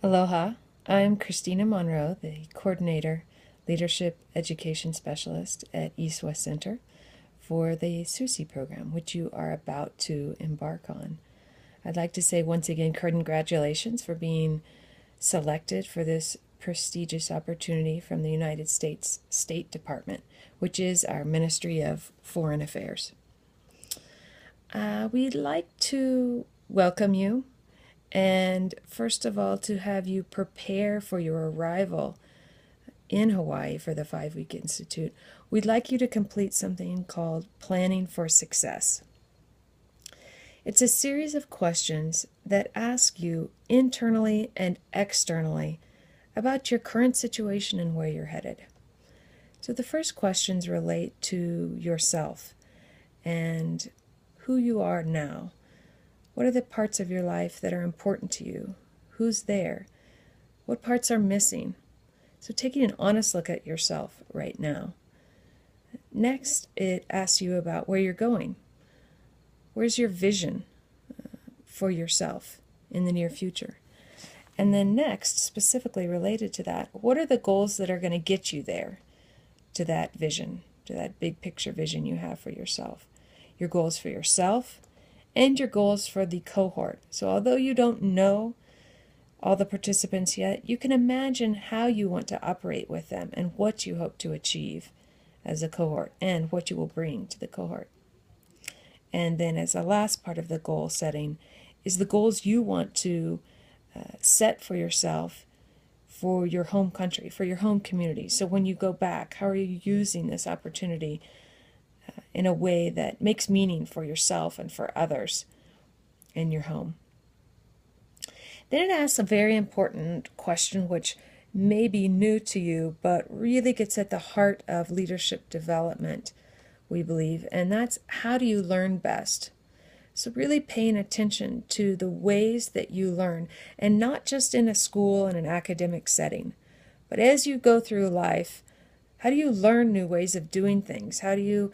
Aloha, I'm Christina Monroe, the Coordinator, Leadership Education Specialist at East West Center for the SUSI program, which you are about to embark on. I'd like to say once again, congratulations for being selected for this prestigious opportunity from the United States State Department, which is our Ministry of Foreign Affairs. We'd like to welcome you and first of all to have you prepare for your arrival in Hawaii for the 5-Week Institute. We'd like you to complete something called Planning for Success. It's a series of questions that ask you internally and externally about your current situation and where you're headed. So the first questions relate to yourself and who you are now. What are the parts of your life that are important to you? Who's there? What parts are missing? So taking an honest look at yourself right now. Next, it asks you about where you're going. Where's your vision for yourself in the near future? And then next, specifically related to that, what are the goals that are going to get you there, to that vision, to that big picture vision you have for yourself? Your goals for yourself and your goals for the cohort. So although you don't know all the participants yet, you can imagine how you want to operate with them and what you hope to achieve as a cohort and what you will bring to the cohort. And then as a last part of the goal setting is the goals you want to set for yourself for your home country, for your home community. So when you go back, how are you using this opportunity in a way that makes meaning for yourself and for others in your home? Then it asks a very important question which may be new to you, but really gets at the heart of leadership development, we believe, and that's how do you learn best? So really paying attention to the ways that you learn, and not just in a school and an academic setting, but as you go through life, how do you learn new ways of doing things? How do you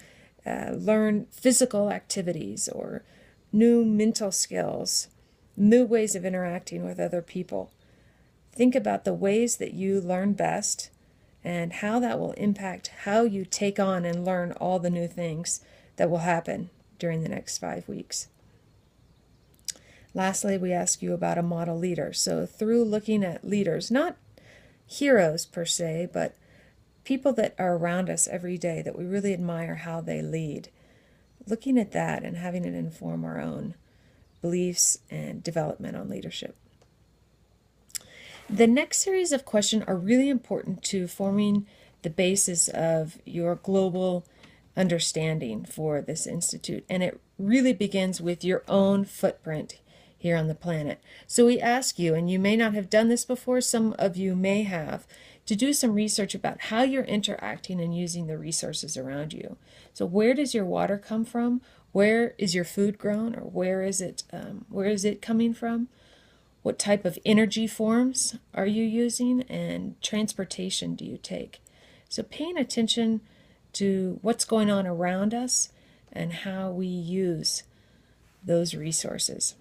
learn physical activities or new mental skills, new ways of interacting with other people? Think about the ways that you learn best and how that will impact how you take on and learn all the new things that will happen during the next 5 weeks. Lastly, we ask you about a model leader. So through looking at leaders, not heroes per se, but people that are around us every day that we really admire how they lead, looking at that and having it inform our own beliefs and development on leadership. The next series of questions are really important to forming the basis of your global understanding for this institute, and it really begins with your own footprint here on the planet. So we ask you, and you may not have done this before, some of you may have, to do some research about how you're interacting and using the resources around you. So where does your water come from? Where is your food grown, or where is it coming from? What type of energy forms are you using, and transportation do you take? So paying attention to what's going on around us and how we use those resources.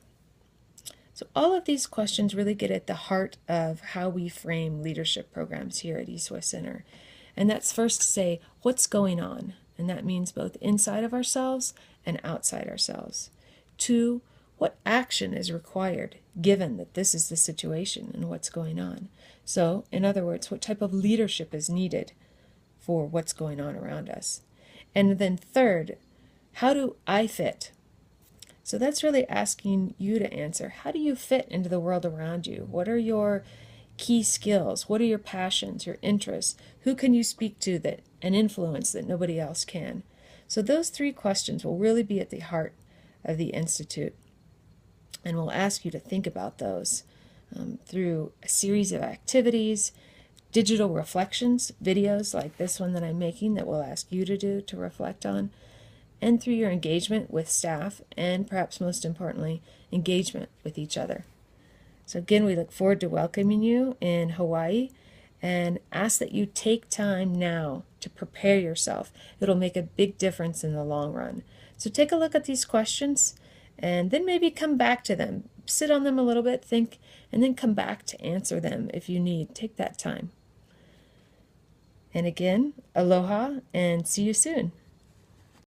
So all of these questions really get at the heart of how we frame leadership programs here at East West Center. And that's first to say, what's going on? And that means both inside of ourselves and outside ourselves. 2, what action is required given that this is the situation and what's going on? So, in other words, what type of leadership is needed for what's going on around us? And then third, how do I fit? So that's really asking you to answer, how do you fit into the world around you? What are your key skills? What are your passions, your interests? Who can you speak to that and influence that nobody else can? So those 3 questions will really be at the heart of the Institute. And we'll ask you to think about those through a series of activities, digital reflections, videos like this one that I'm making that we'll ask you to do to reflect on, and through your engagement with staff, and perhaps most importantly, engagement with each other. So again, we look forward to welcoming you in Hawaii and ask that you take time now to prepare yourself. It'll make a big difference in the long run. So take a look at these questions and then maybe come back to them. Sit on them a little bit, think and then come back to answer them if you need. Take that time. And again, aloha and see you soon.